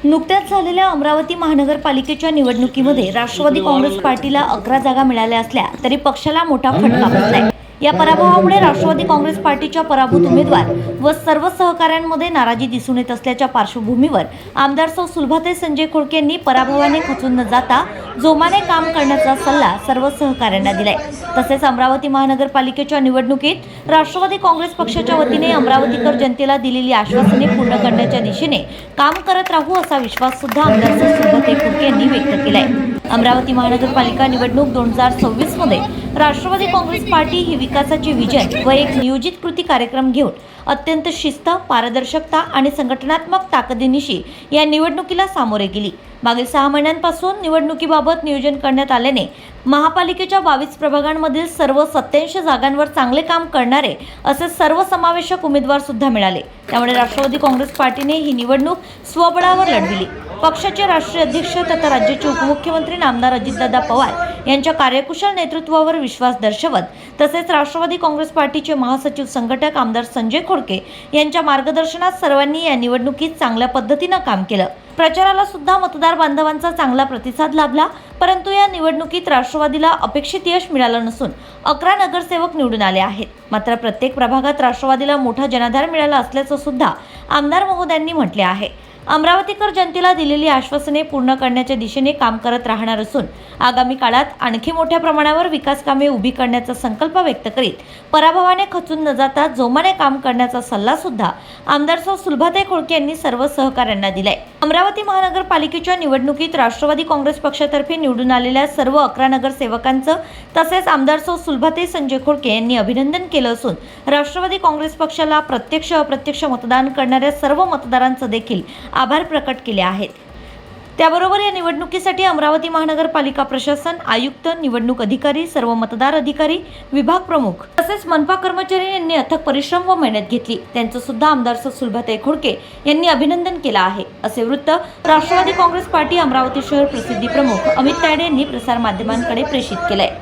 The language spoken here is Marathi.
नुकत्याच झालेल्या अमरावती महानगरपालिकेच्या निवडणुकीमध्ये राष्ट्रवादी काँग्रेस पार्टीला 11 जागा मिळाल्या असल्या तरी पक्षाला मोठा फटका बसलाय। या पराभवामुळे राष्ट्रवादी काँग्रेस पार्टीच्या पराभूत उमेदवार व सर्व सहकाऱ्यांमध्ये नाराजी दिसून येत असल्याच्या पार्श्वभूमीवर आमदार सौ सुलभाताई संजय खोडके यांनी पराभवाने खचून न जाता जोमाने काम करण्याचा सल्ला सर्व सहकाऱ्यांना दिलाय। तसेच अमरावती महानगरपालिकेच्या निवडणुकीत राष्ट्रवादी काँग्रेस पक्षाच्या वतीने अमरावतीकर जनतेला दिलेली आश्वासने पूर्ण करण्याच्या दिशेने काम करत राहू असा विश्वास सुद्धा आमदार सौ सुलभाताई खोडके यांनी व्यक्त केलाय। अमरावती महानगरपालिका निवडणूक 2026 मध्ये राष्ट्रवादी काँग्रेस पार्टी ही विकासाचे विजन व एक नियोजित कृती कार्यक्रम घेऊन अत्यंत शिस्त, पारदर्शकता आणि संघटनात्मक ताकदीनिशी या निवडणुकीला सामोरे गेली। मागील 6 महिन्यांपासून निवडणुकीबाबत नियोजन करण्यात आल्याने महापालिकेच्या 22 प्रभागांमधील सर्व 87 जागांवर चांगले काम करणारे असे सर्वसमावेशक उमेदवार सुद्धा मिळाले। त्यामुळे राष्ट्रवादी काँग्रेस पार्टीने ही निवडणूक स्वबळावर लढविली। पक्षाचे राष्ट्रीय अध्यक्ष तथा राज्याचे उपमुख्यमंत्री नामदार अजितदादा पवार यांच्या कार्यकुशल नेतृत्वावर विश्वास दर्शवत तसेच राष्ट्रवादी काँग्रेस पार्टीचे महासचिव संघटक आमदार संजय खोडके यांच्या मार्गदर्शनात सर्वांनी या निवडणुकीत चांगल्या पद्धतीने काम केलं। प्रचाराला सुद्धा मतदार बांधवांचा चांगला प्रतिसाद लाभला, परंतु या निवडणुकीत राष्ट्रवादीला अपेक्षित यश मिळालं नसून 11 नगरसेवक निवडून आले आहेत। मात्र प्रत्येक प्रभागात राष्ट्रवादीला मोठा जनाधार मिळाला असल्याचं सुद्धा आमदार महोदयांनी म्हटले आहे। अमरावतीकर जनतेला दिलेली आश्वासने पूर्ण करण्याच्या दिशेने काम करत राहणार असून आगामी काळात आणखी मोठ्या प्रमाणावर विकास कामे उभी करण्याचा संकल्प व्यक्त करीत पराभवाने खचून न जाता जोमाने काम करण्याचा सल्ला सुद्धा आमदार सौ सुलभाताई खोडके यांनी सर्व सहकाऱ्यांना दिलाय। अमरावती महानगरपालिकेच्या निवडणुकीत राष्ट्रवादी काँग्रेस पक्षातर्फे निवडून आलेल्या सर्व 11 नगरसेवकांचं तसेच आमदार सौ सुलभाताई संजय खोडके यांनी अभिनंदन केलं असून राष्ट्रवादी काँग्रेस पक्षाला प्रत्यक्ष अप्रत्यक्ष मतदान करणाऱ्या सर्व मतदारांचं देखील आभार प्रकट केले आहेत। त्याबरोबर या निवडणुकीसाठी अमरावती महानगरपालिका प्रशासन, आयुक्त, निवडणूक अधिकारी, सर्व मतदार अधिकारी, विभाग प्रमुख तसेच मनपा कर्मचारी यांनी अथक परिश्रम व मेहनत घेतली। त्यांचं सुद्धा आमदार सौ सुलभाताई खोडके यांनी अभिनंदन केलं आहे, असे वृत्त राष्ट्रवादी काँग्रेस पार्टी अमरावती शहर प्रसिद्धी प्रमुख अमित तायडे यांनी प्रसार माध्यमांकडे प्रेषित केलंय।